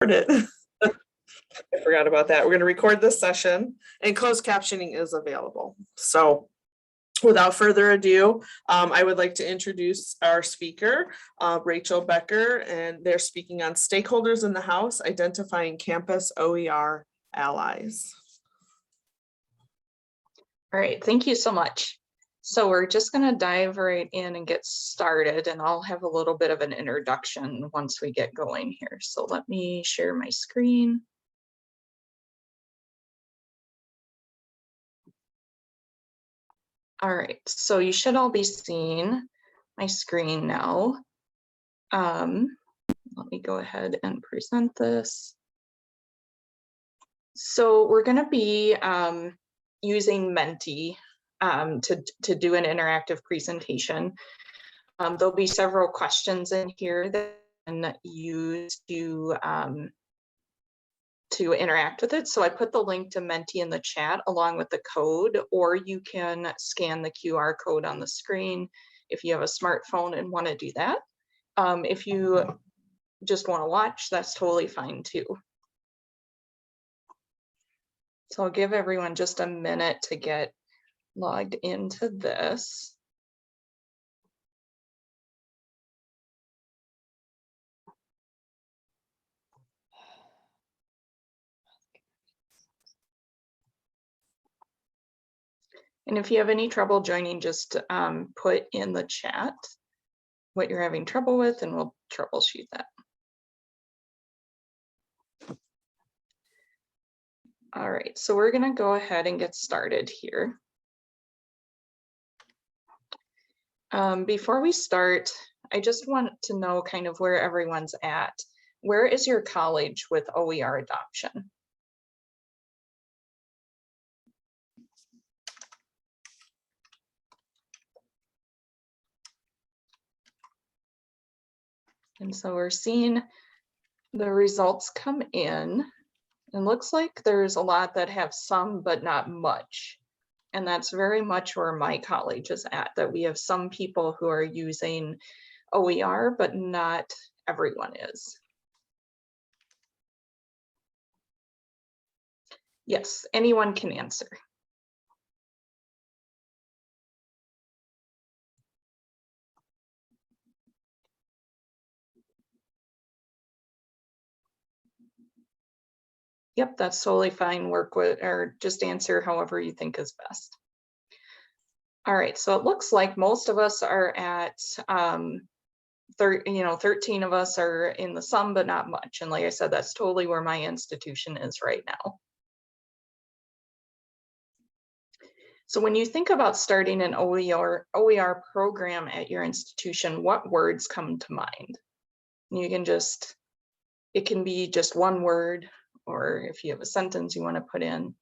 it. I forgot about that. We're going to record this session and closed captioning is available. So without further ado, I would like to introduce our speaker, Rachel Becker, and they're speaking on stakeholders in the house, identifying campus OER allies. All right, thank you so much. So we're just going to dive right in and get started, and I'll have a little bit of an introduction once we get going here. So let me share my screen. All right, so you should all be seeing my screen now. Let me go ahead and present this. So we're going to be using Menti to do an interactive presentation. There'll be several questions in here that you can use to interact with it. So I put the link to Menti in the chat along with the code, or you can scan the QR code on the screen if you have a smartphone and want to do that. If you just want to watch, that's totally fine too. So I'll give everyone just a minute to get logged into this. And if you have any trouble joining, just put in the chat what you're having trouble with and we'll troubleshoot that. All right, so we're gonna go ahead and get started here. Before we start, I just want to know kind of where everyone's at. Where is your college with OER adoption? And so we're seeing the results come in. It looks like there's a lot that have some, but not much. And that's very much where my college is at, that we have some people who are using OER, but not everyone is. Yes, anyone can answer. Yep, that's totally fine. Work with, or just answer however you think is best. All right, so it looks like most of us are at 13 of us are in the some, but not much. And like I said, that's totally where my institution is right now. So when you think about starting an OER program at your institution, what words come to mind? You can just, it can be just one word, or if you have a sentence you want to put in.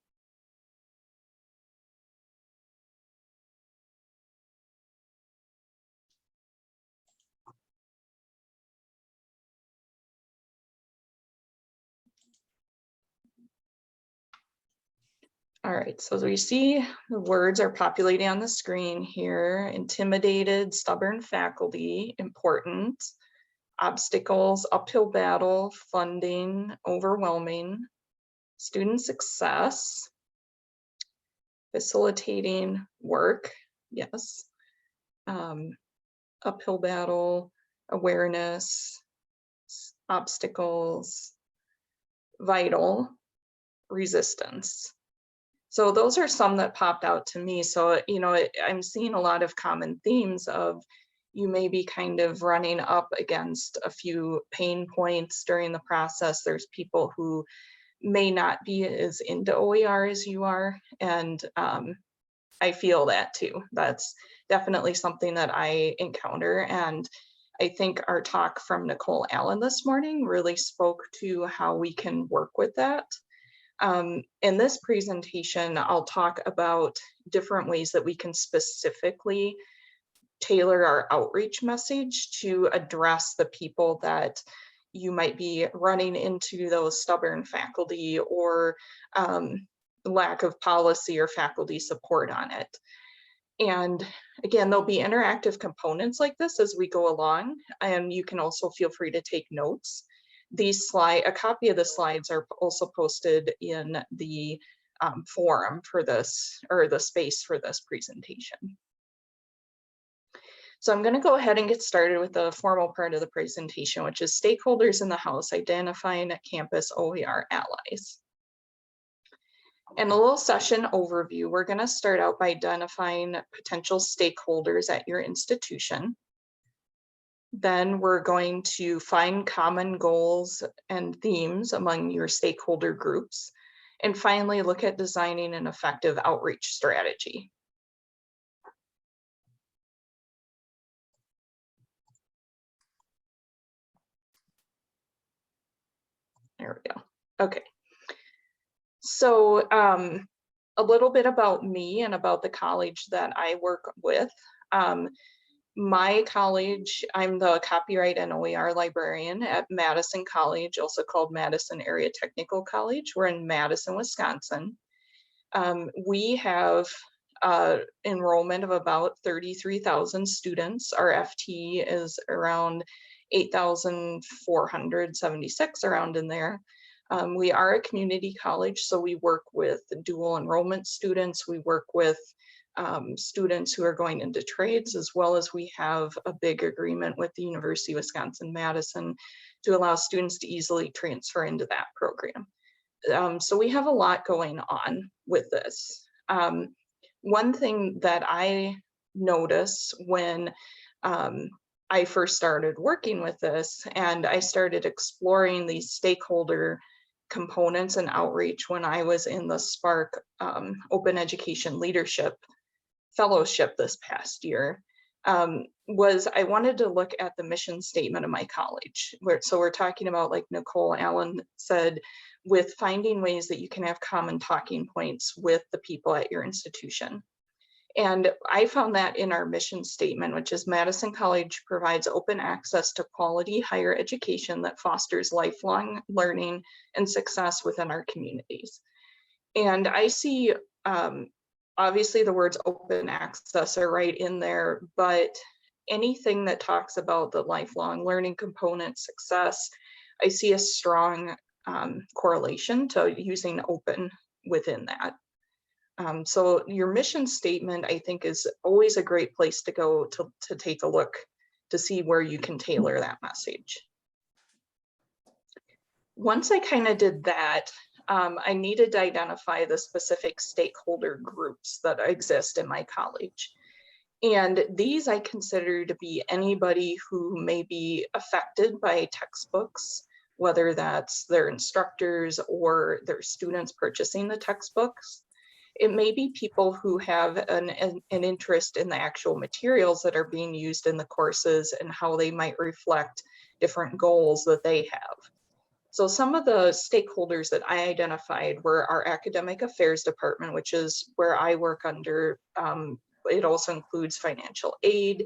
All right, so we see the words are populating on the screen here. Intimidated, stubborn faculty, important, obstacles, uphill battle, funding, overwhelming, student success, facilitating work, yes, uphill battle, awareness, obstacles, vital, resistance. So those are some that popped out to me. So, I'm seeing a lot of common themes of you may be kind of running up against a few pain points during the process. There's people who may not be as into OER as you are. And I feel that too. That's definitely something that I encounter. And I think our talk from Nicole Allen this morning really spoke to how we can work with that. In this presentation, I'll talk about different ways that we can specifically tailor our outreach message to address the people that you might be running into, those stubborn faculty or lack of policy or faculty support on it. And again, there'll be interactive components like this as we go along, and you can also feel free to take notes. a copy of the slides are also posted in the forum for this, or the space for this presentation. So I'm going to go ahead and get started with the formal part of the presentation, which is stakeholders in the house identifying campus OER allies. In a little session overview, we're going to start out by identifying potential stakeholders at your institution. Then we're going to find common goals and themes among your stakeholder groups. And finally, look at designing an effective outreach strategy. There we go. Okay. So a little bit about me and about the college that I work with. My college, I'm the copyright and OER librarian at Madison College, also called Madison Area Technical College. We're in Madison, Wisconsin. We have enrollment of about 33,000 students. Our FT is around 8,476, around in there. We are a community college, so we work with dual enrollment students. We work with students who are going into trades, as well as we have a big agreement with the University of Wisconsin-Madison to allow students to easily transfer into that program. So we have a lot going on with this. One thing that I noticed when I first started working with this, and I started exploring these stakeholder components and outreach when I was in the Spark Open Education Leadership Fellowship this past year, was I wanted to look at the mission statement of my college. So we're talking about, like Nicole Allen said, with finding ways that you can have common talking points with the people at your institution. And I found that in our mission statement, which is Madison College provides open access to quality higher education that fosters lifelong learning and success within our communities. And I see, obviously the words open access are right in there, but anything that talks about the lifelong learning component success, I see a strong correlation to using open within that. So your mission statement, I think, is always a great place to go to take a look to see where you can tailor that message. Once I kind of did that, I needed to identify the specific stakeholder groups that exist in my college. And these I consider to be anybody who may be affected by textbooks, whether that's their instructors or their students purchasing the textbooks. It may be people who have an interest in the actual materials that are being used in the courses and how they might reflect different goals that they have. So some of the stakeholders that I identified were our academic affairs department, which is where I work under. It also includes financial aid,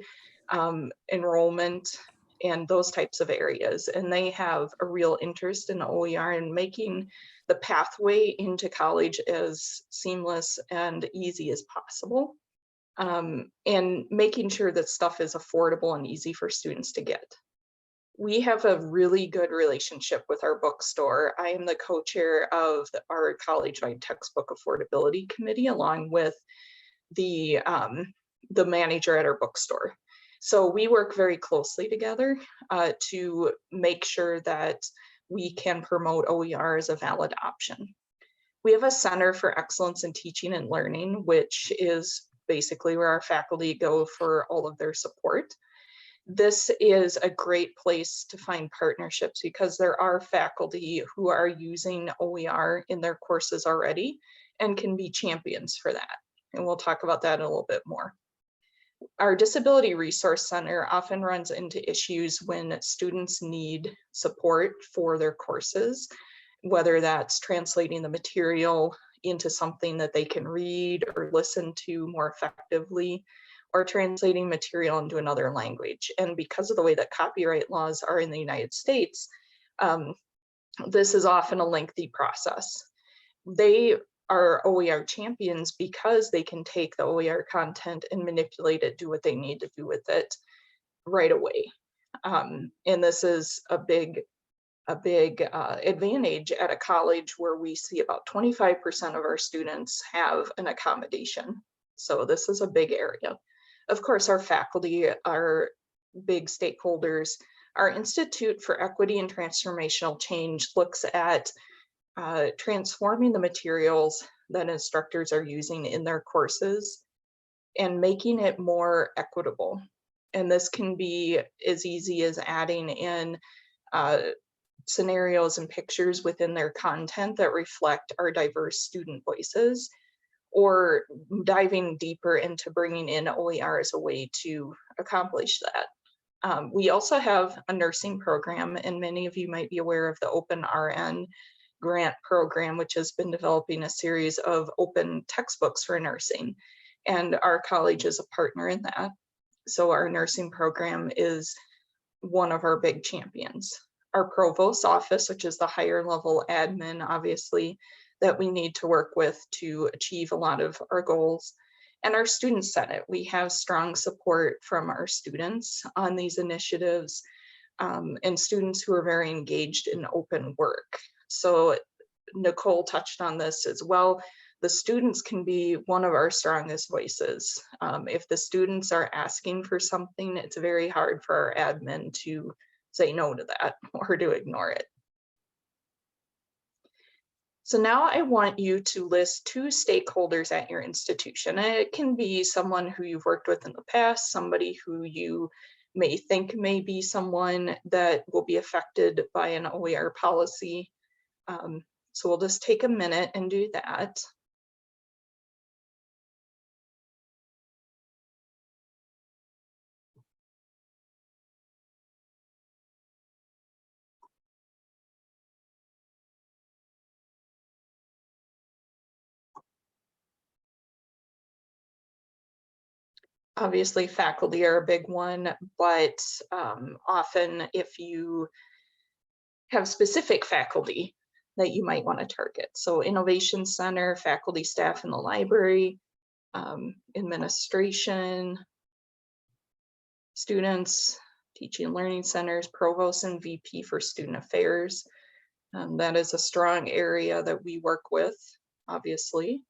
enrollment, and those types of areas. And they have a real interest in OER and making the pathway into college as seamless and easy as possible, and making sure that stuff is affordable and easy for students to get. We have a really good relationship with our bookstore. I am the co-chair of our college-wide textbook affordability committee, along with the manager at our bookstore. So we work very closely together to make sure that we can promote OER as a valid option. We have a Center for Excellence in Teaching and Learning, which is basically where our faculty go for all of their support. This is a great place to find partnerships because there are faculty who are using OER in their courses already and can be champions for that. And we'll talk about that a little bit more. Our Disability Resource Center often runs into issues when students need support for their courses, whether that's translating the material into something that they can read or listen to more effectively, or translating material into another language. And because of the way that copyright laws are in the United States, this is often a lengthy process. They are OER champions because they can take the OER content and manipulate it, do what they need to do with it right away. And this is a big a big advantage at a college where we see about 25% of our students have an accommodation. So this is a big area. Of course, our faculty are big stakeholders. Our Institute for Equity and Transformational Change looks at transforming the materials that instructors are using in their courses and making it more equitable. And this can be as easy as adding in scenarios and pictures within their content that reflect our diverse student voices, or diving deeper into bringing in OER as a way to accomplish that. We also have a nursing program, and many of you might be aware of the Open RN grant program, which has been developing a series of open textbooks for nursing. And our college is a partner in that. So our nursing program is one of our big champions. Our provost's office, which is the higher level admin, obviously, that we need to work with to achieve a lot of our goals. And our student senate, we have strong support from our students on these initiatives, and students who are very engaged in open work. So Nicole touched on this as well. The students can be one of our strongest voices. If the students are asking for something, it's very hard for our admin to say no to that or to ignore it. So now I want you to list 2 stakeholders at your institution. It can be someone who you've worked with in the past, somebody who you may think may be someone that will be affected by an OER policy. So we'll just take a minute and do that. Obviously, faculty are a big one, but often if you have specific faculty that you might want to target. So Innovation Center, faculty, staff in the library, administration, students, teaching and learning centers, provost and VP for student affairs. That is a strong area that we work with, obviously.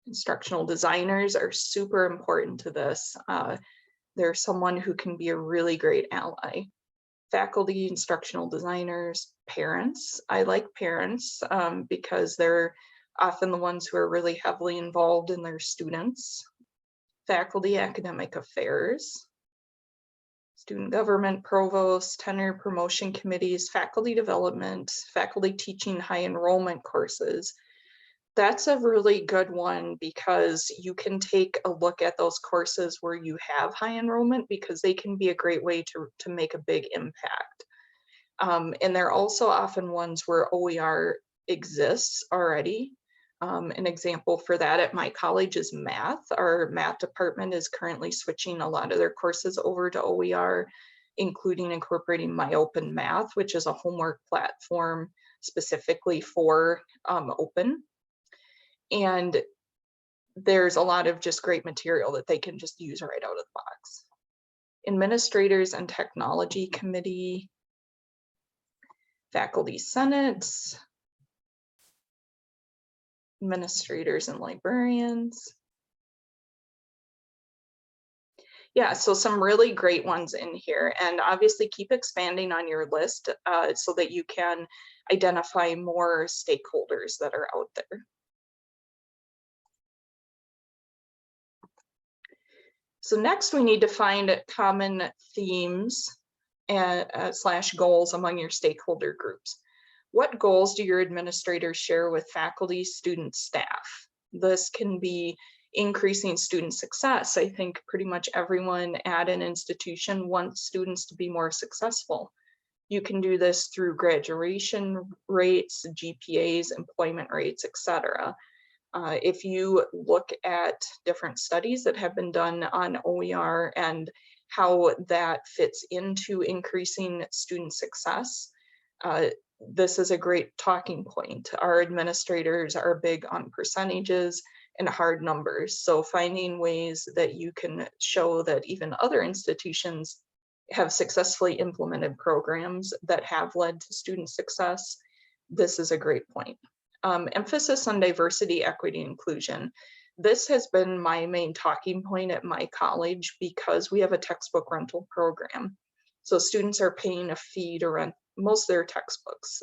Instructional designers are super important to this. They're someone who can be a really great ally. Faculty, instructional designers, parents. I like parents because they're often the ones who are really heavily involved in their students. Faculty, academic affairs, student government, provost, tenure promotion committees, faculty development, faculty teaching high enrollment courses. That's a really good one because you can take a look at those courses where you have high enrollment, because they can be a great way to make a big impact. And they're also often ones where OER exists already. An example for that at my college is math. Our math department is currently switching a lot of their courses over to OER, including incorporating My Open Math, which is a homework platform specifically for open. And there's a lot of just great material that they can just use right out of the box. Administrators and technology committee, faculty senates, administrators and librarians. Yeah, so some really great ones in here, and obviously keep expanding on your list so that you can identify more stakeholders that are out there. So next we need to find common themes and / goals among your stakeholder groups. What goals do your administrators share with faculty, students, staff? This can be increasing student success. I think pretty much everyone at an institution wants students to be more successful. You can do this through graduation rates, GPAs, employment rates, etc. If you look at different studies that have been done on OER and how that fits into increasing student success, this is a great talking point. Our administrators are big on percentages and hard numbers. So finding ways that you can show that even other institutions have successfully implemented programs that have led to student success, this is a great point. Emphasis on diversity, equity, inclusion. This has been my main talking point at my college because we have a textbook rental program. So students are paying a fee to rent most of their textbooks.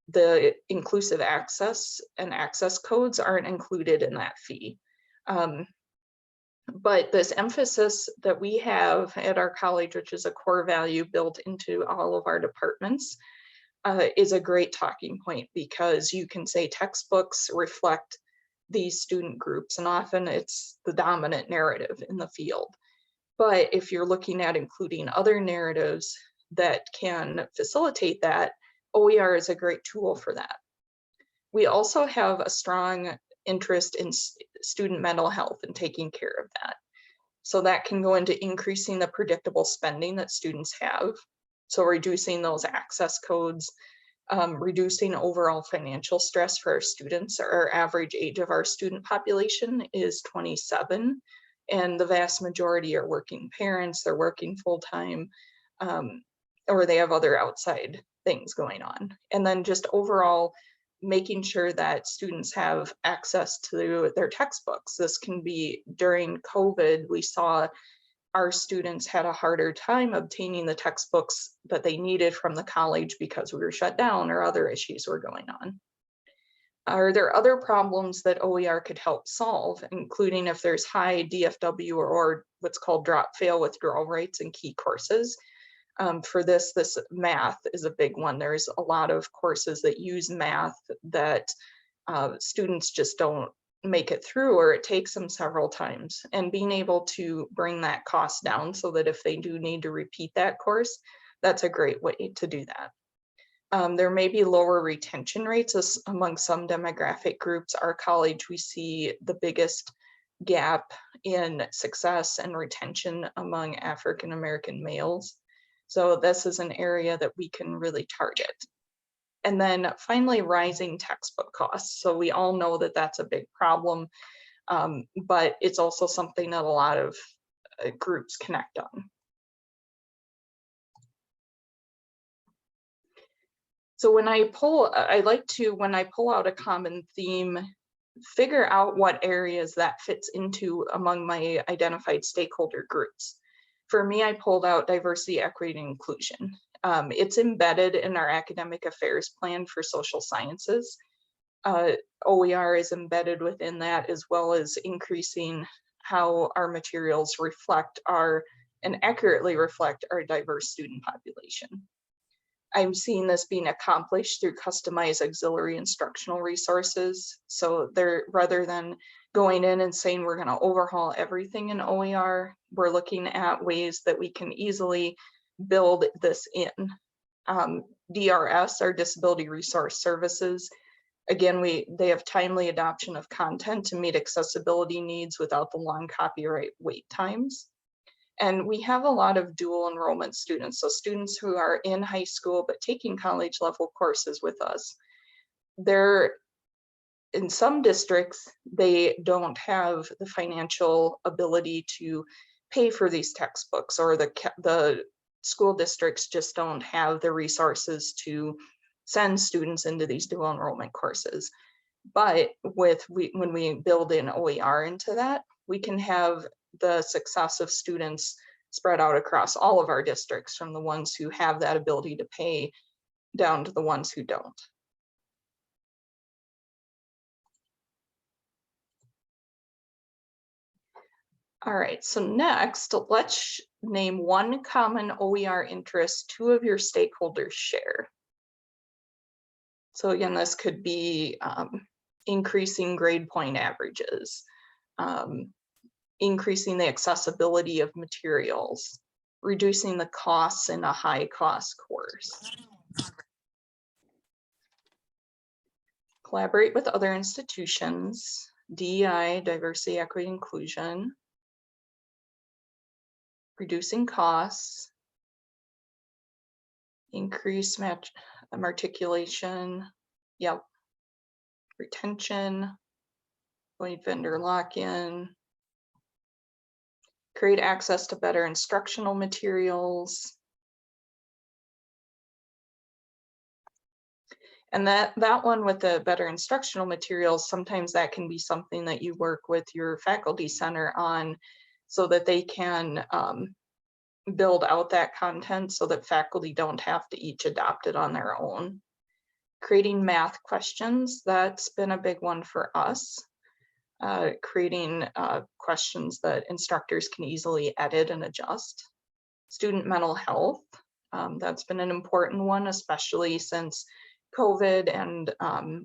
The inclusive access and access codes aren't included in that fee. But this emphasis that we have at our college, which is a core value built into all of our departments, is a great talking point, because you can say textbooks reflect these student groups, and often it's the dominant narrative in the field. But if you're looking at including other narratives that can facilitate that, OER is a great tool for that. We also have a strong interest in student mental health and taking care of that. So that can go into increasing the predictable spending that students have. So reducing those access codes, reducing overall financial stress for our students. Our average age of our student population is 27, and the vast majority are working parents, they're working full-time, or they have other outside things going on. And then just overall making sure that students have access to their textbooks. This can be during COVID, we saw our students had a harder time obtaining the textbooks that they needed from the college because we were shut down or other issues were going on. Are there other problems that OER could help solve, including if there's high DFW or what's called drop fail withdrawal rates in key courses? For this math is a big one. There's a lot of courses that use math that students just don't make it through, or it takes them several times. And being able to bring that cost down so that if they do need to repeat that course, that's a great way to do that. There may be lower retention rates among some demographic groups. Our college, we see the biggest gap in success and retention among African American males. So this is an area that we can really target. And then finally, rising textbook costs. So we all know that that's a big problem, but it's also something that a lot of groups connect on. So when I pull out a common theme, figure out what areas that fits into among my identified stakeholder groups. For me, I pulled out diversity, equity, and inclusion. It's embedded in our academic affairs plan for social sciences. OER is embedded within that, as well as increasing how our materials reflect and accurately reflect our diverse student population. I'm seeing this being accomplished through customized auxiliary instructional resources. So rather than going in and saying we're going to overhaul everything in OER, we're looking at ways that we can easily build this in. DRS, our Disability Resource Services, again, they have timely adoption of content to meet accessibility needs without the long copyright wait times. And we have a lot of dual enrollment students, so students who are in high school but taking college level courses with us. In some districts, they don't have the financial ability to pay for these textbooks, or the school districts just don't have the resources to send students into these dual enrollment courses. But when we build in OER into that, we can have the success of students spread out across all of our districts, from the ones who have that ability to pay down to the ones who don't. All right, so next, let's name one common OER interest two of your stakeholders share. So again, this could be increasing grade point averages, increasing the accessibility of materials, reducing the costs in a high cost course. Collaborate with other institutions, DEI, diversity, equity, inclusion, reducing costs, increase articulation, yep, retention, avoid vendor lock-in, create access to better instructional materials. And that one with the better instructional materials, sometimes that can be something that you work with your faculty center on so that they can build out that content so that faculty don't have to each adopt it on their own. Creating math questions, that's been a big one for us. Creating questions that instructors can easily edit and adjust. Student mental health, that's been an important one, especially since COVID, and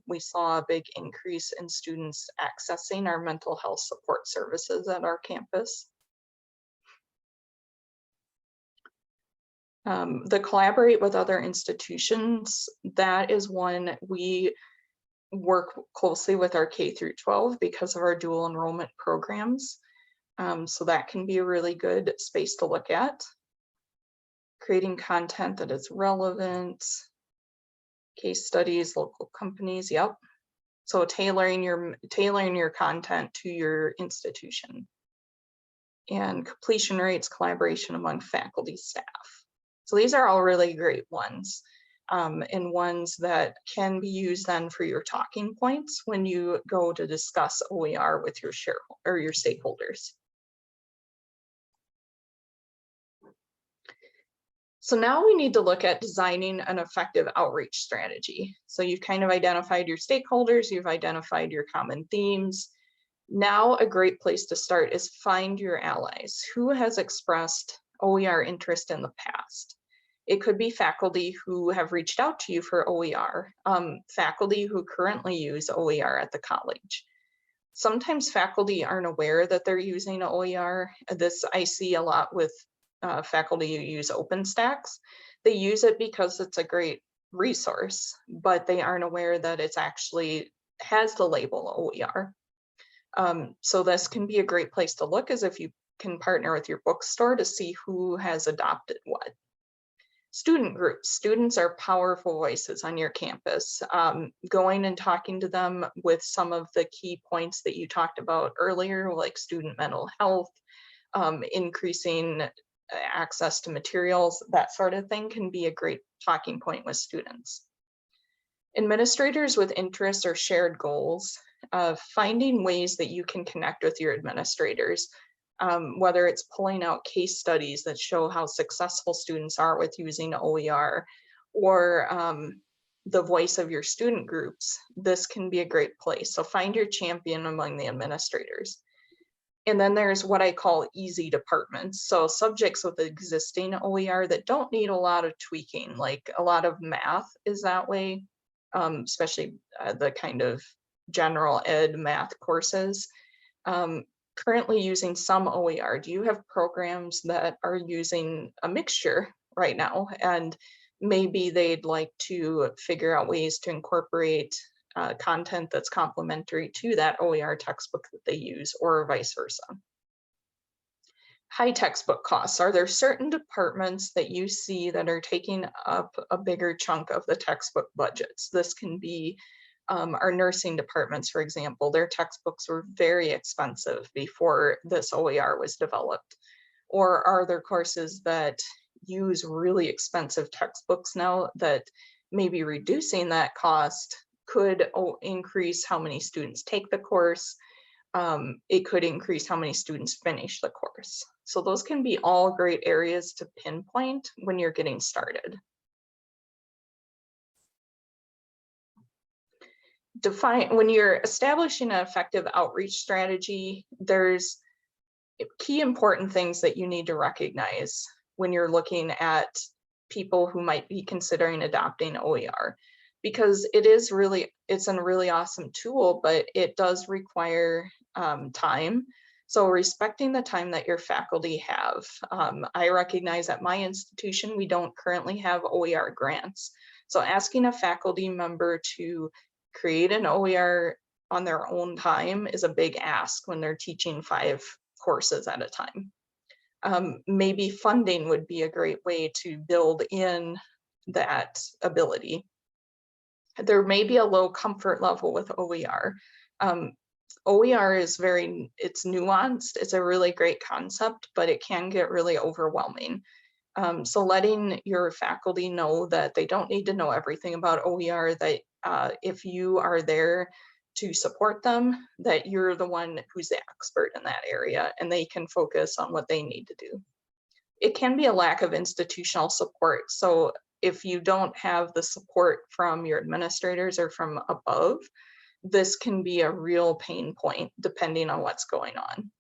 we saw a big increase in students accessing our mental health support services at our campus. The collaborate with other institutions, that is one we work closely with our K through 12 because of our dual enrollment programs. So that can be a really good space to look at. Creating content that is relevant, case studies, local companies, yep. So tailoring your content to your institution. And completion rates, collaboration among faculty, staff. So these are all really great ones, and ones that can be used then for your talking points when you go to discuss OER with your your stakeholders. So now we need to look at designing an effective outreach strategy. So you've kind of identified your stakeholders, you've identified your common themes. Now a great place to start is find your allies. Who has expressed OER interest in the past? It could be faculty who have reached out to you for OER, faculty who currently use OER at the college. Sometimes faculty aren't aware that they're using OER. This I see a lot with faculty who use OpenStax. They use it because it's a great resource, but they aren't aware that it's actually has the label OER. So this can be a great place to look, is if you can partner with your bookstore to see who has adopted what. Student groups. Students are powerful voices on your campus. Going and talking to them with some of the key points that you talked about earlier, like student mental health, increasing access to materials, that sort of thing can be a great talking point with students. Administrators with interests or shared goals, finding ways that you can connect with your administrators, whether it's pulling out case studies that show how successful students are with using OER, or the voice of your student groups. This can be a great place. So find your champion among the administrators. And then there's what I call easy departments. So subjects with existing OER that don't need a lot of tweaking, like a lot of math is that way, especially the kind of general ed math courses. Currently using some OER. Do you have programs that are using a mixture right now? And maybe they'd like to figure out ways to incorporate content that's complementary to that OER textbook that they use, or vice versa. High textbook costs. Are there certain departments that you see that are taking up a bigger chunk of the textbook budgets? This can be our nursing departments, for example. Their textbooks were very expensive before this OER was developed. Or are there courses that use really expensive textbooks now that maybe reducing that cost could increase how many students take the course? It could increase how many students finish the course. So those can be all great areas to pinpoint when you're getting started. When you're establishing an effective outreach strategy, there's key important things that you need to recognize when you're looking at people who might be considering adopting OER, because it's a really awesome tool, but it does require time. So respecting the time that your faculty have. I recognize at my institution, we don't currently have OER grants. So asking a faculty member to create an OER on their own time is a big ask when they're teaching 5 courses at a time. Maybe funding would be a great way to build in that ability. There may be a low comfort level with OER. OER is it's nuanced. It's a really great concept, but it can get really overwhelming. So letting your faculty know that they don't need to know everything about OER, that if you are there to support them, that you're the one who's the expert in that area and they can focus on what they need to do. It can be a lack of institutional support. So if you don't have the support from your administrators or from above, this can be a real pain point depending on what's going on.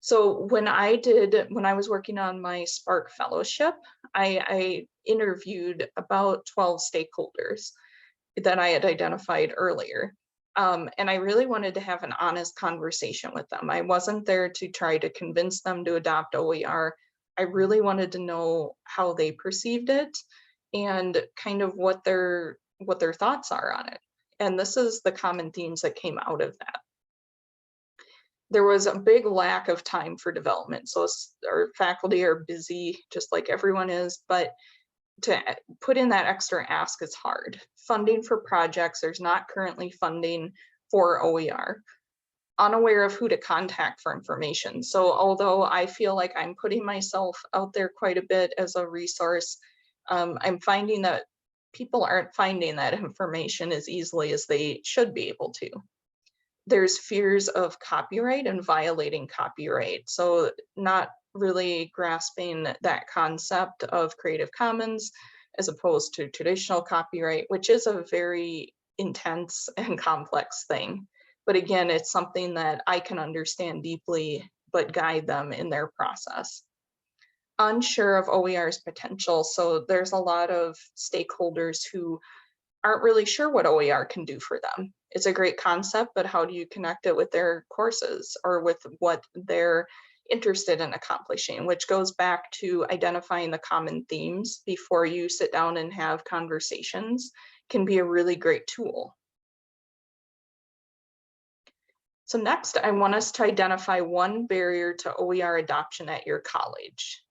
So when I was working on my Spark Fellowship, I interviewed about 12 stakeholders that I had identified earlier. And I really wanted to have an honest conversation with them. I wasn't there to try to convince them to adopt OER. I really wanted to know how they perceived it and kind of what their thoughts are on it. And this is the common themes that came out of that. There was a big lack of time for development. So our faculty are busy just like everyone is, but to put in that extra ask is hard. Funding for projects, there's not currently funding for OER. Unaware of who to contact for information. So although I feel like I'm putting myself out there quite a bit as a resource, I'm finding that people aren't finding that information as easily as they should be able to. There's fears of copyright and violating copyright. So not really grasping that concept of Creative Commons as opposed to traditional copyright, which is a very intense and complex thing. But again, it's something that I can understand deeply, but guide them in their process. Unsure of OER's potential. So there's a lot of stakeholders who aren't really sure what OER can do for them. It's a great concept, but how do you connect it with their courses or with what they're interested in accomplishing, which goes back to identifying the common themes before you sit down and have conversations can be a really great tool. So next, I want us to identify one barrier to OER adoption at your college.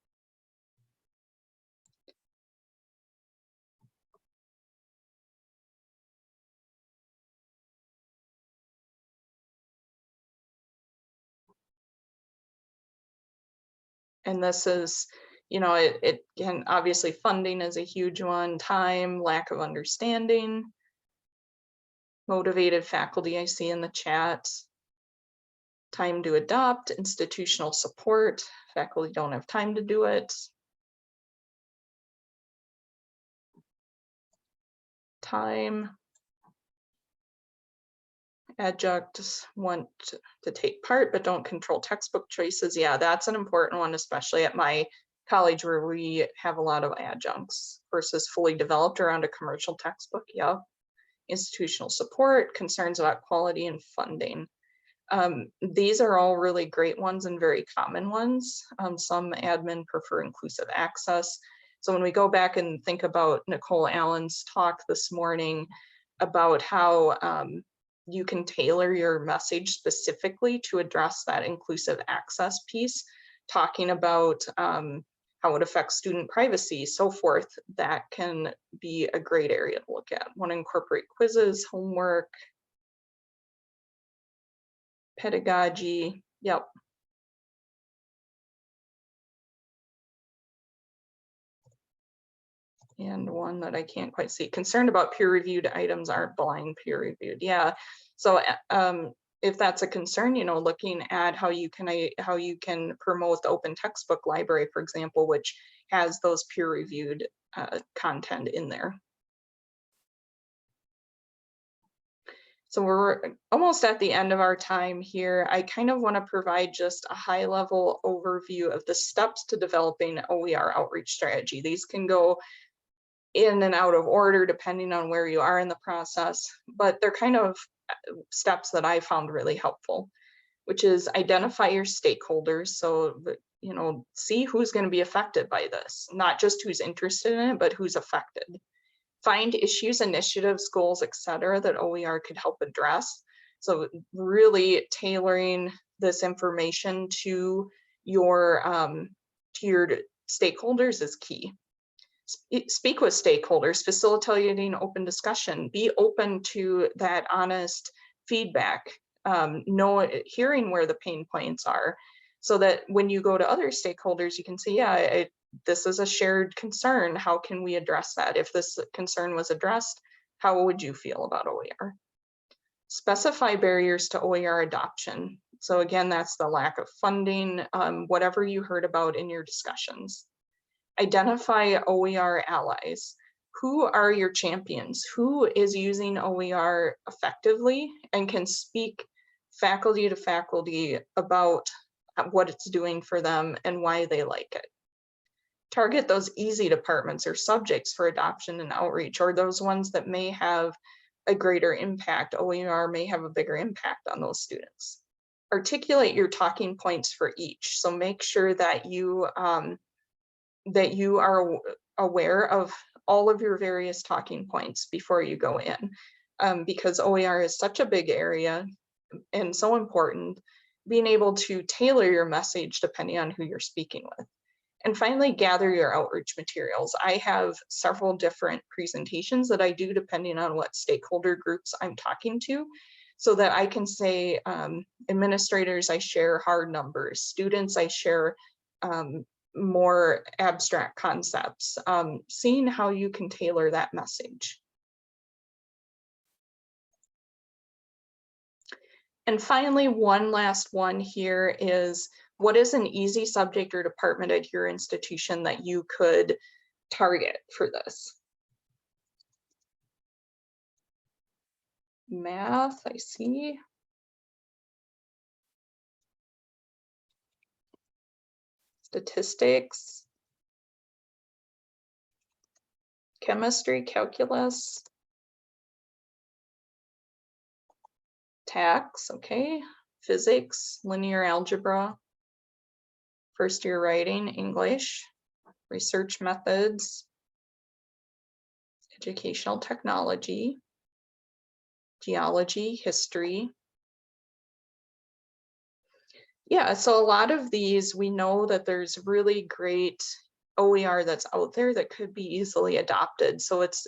And this is, it can obviously funding is a huge one, time, lack of understanding, motivated faculty I see in the chat, time to adopt, institutional support, faculty don't have time to do it. Time, adjuncts want to take part but don't control textbook choices. Yeah, that's an important one, especially at my college where we have a lot of adjuncts versus fully developed around a commercial textbook. Yeah. Institutional support, concerns about quality and funding. These are all really great ones and very common ones. Some admin prefer inclusive access. So when we go back and think about Nicole Allen's talk this morning about how you can tailor your message specifically to address that inclusive access piece, talking about how it affects student privacy, so forth, that can be a great area to look at. Want to incorporate quizzes, homework, pedagogy, yep. And one that I can't quite see, concerned about peer-reviewed items aren't blind peer-reviewed. Yeah, so if that's a concern, looking at how you can promote the open textbook library, for example, which has those peer-reviewed content in there. So we're almost at the end of our time here. I kind of want to provide just a high-level overview of the steps to developing OER outreach strategy. These can go in and out of order depending on where you are in the process, but they're kind of steps that I found really helpful, which is identify your stakeholders. So, see who's going to be affected by this, not just who's interested in it, but who's affected. Find issues, initiatives, goals, etc., that OER could help address. So really tailoring this information to your stakeholders is key. speak with stakeholders, facilitating open discussion, be open to that honest feedback, hearing where the pain points are, so that when you go to other stakeholders, you can say, yeah, this is a shared concern. How can we address that? If this concern was addressed, how would you feel about OER? Specify barriers to OER adoption. So again, that's the lack of funding, whatever you heard about in your discussions. Identify OER allies. Who are your champions? Who is using OER effectively and can speak faculty to faculty about what it's doing for them and why they like it? Target those easy departments or subjects for adoption and outreach, or those ones that may have a greater impact. OER may have a bigger impact on those students. Articulate your talking points for each. So make sure that you are aware of all of your various talking points before you go in, because OER is such a big area and so important. Being able to tailor your message depending on who you're speaking with. And finally, gather your outreach materials. I have several different presentations that I do depending on what stakeholder groups I'm talking to, so that I can say, administrators, I share hard numbers, students, I share more abstract concepts, seeing how you can tailor that message. And finally, one last one here is, what is an easy subject or department at your institution that you could target for this? Math, I see. Statistics. Chemistry, calculus. Tax, okay. Physics, linear algebra. First year writing, English, research methods, educational technology, geology, history. Yeah, so a lot of these, we know that there's really great OER that's out there that could be easily adopted. So it's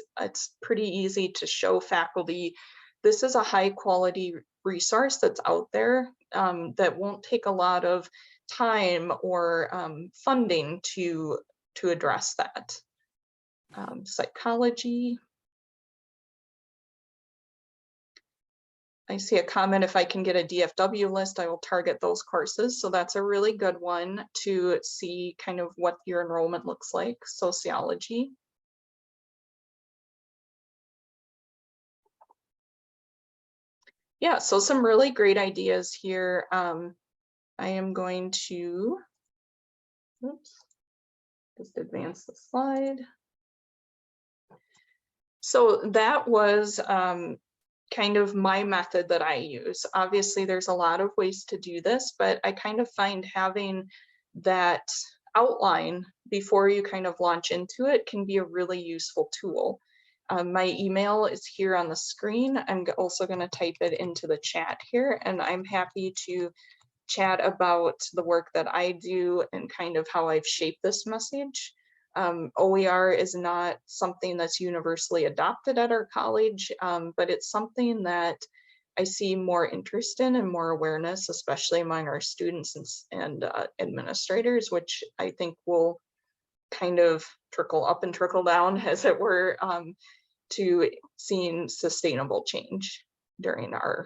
pretty easy to show faculty, this is a high quality resource that's out there, that won't take a lot of time or funding to address that. Psychology. I see a comment, if I can get a DFW list, I will target those courses. So that's a really good one to see kind of what your enrollment looks like. Sociology. Yeah, so some really great ideas here. I am going to, oops, just advance the slide. So that was kind of my method that I use. Obviously, there's a lot of ways to do this, but I kind of find having that outline before you kind of launch into it can be a really useful tool. My email is here on the screen. I'm also going to type it into the chat here, and I'm happy to chat about the work that I do and kind of how I've shaped this message. OER is not something that's universally adopted at our college, but it's something that I see more interest in and more awareness, especially among our students and administrators, which I think will kind of trickle up and trickle down, as it were, to seeing sustainable change during our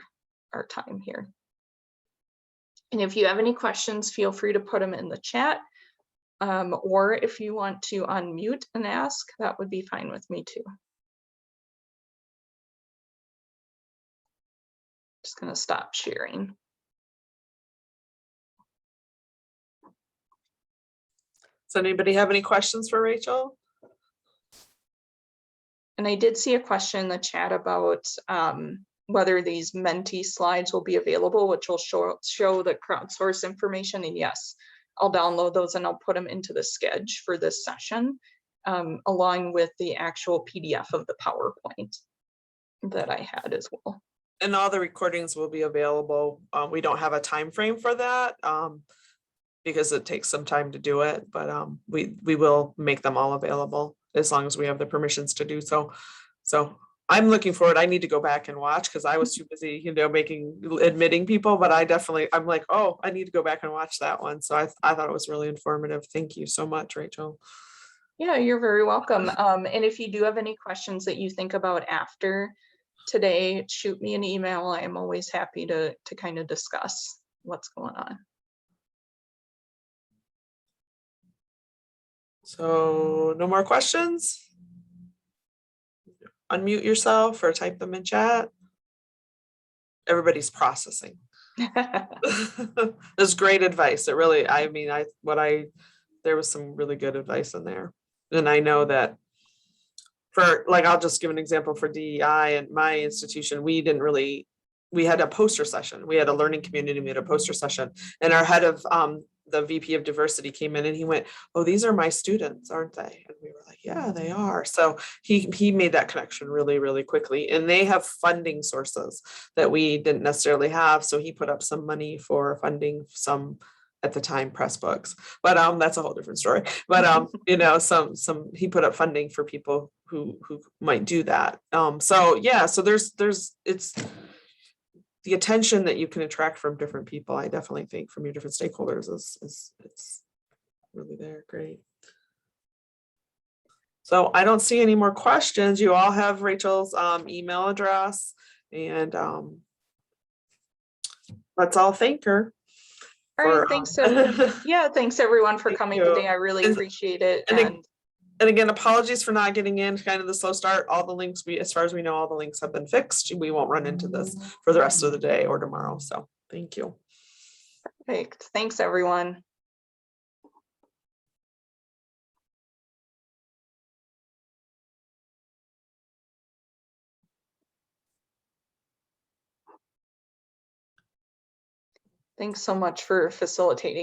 time here. And if you have any questions, feel free to put them in the chat. Or if you want to unmute and ask, that would be fine with me too. Just going to stop sharing. Does anybody have any questions for Rachel? And I did see a question in the chat about whether these Menti slides will be available, which will show the crowdsource information. And yes, I'll download those and I'll put them into the schedule for this session, along with the actual PDF of the PowerPoint that I had as well. And all the recordings will be available. We don't have a time frame for that because it takes some time to do it, but we will make them all available as long as we have the permissions to do so. So I'm looking forward. I need to go back and watch because I was too busy, admitting people, but I'm like, oh, I need to go back and watch that one. So I thought it was really informative. Thank you so much, Rachel. Yeah, you're very welcome. And if you do have any questions that you think about after today, shoot me an email. I'm always happy to kind of discuss what's going on. So no more questions? Unmute yourself or type them in chat. Everybody's processing. That's great advice. It really, there was some really good advice in there. And I know that I'll just give an example for DEI and my institution. We had a poster session. We had a learning community, we had a poster session, and our head of the VP of diversity came in and he went, oh, these are my students, aren't they? And we were like, yeah, they are. So he made that connection really, really quickly. And they have funding sources that we didn't necessarily have. So he put up some money for funding some, at the time, press books, but that's a whole different story. But he put up funding for people who might do that. So it's the attention that you can attract from different people. I definitely think from your different stakeholders is it's really there. Great. So I don't see any more questions. You all have Rachel's email address, and let's all thank her. All right, thanks. Yeah, thanks everyone for coming today. I really appreciate it. And again, apologies for not getting in, kind of the slow start. All the links, as far as we know, all the links have been fixed. We won't run into this for the rest of the day or tomorrow. So thank you. Perfect. Thanks, everyone. Thanks so much for facilitating.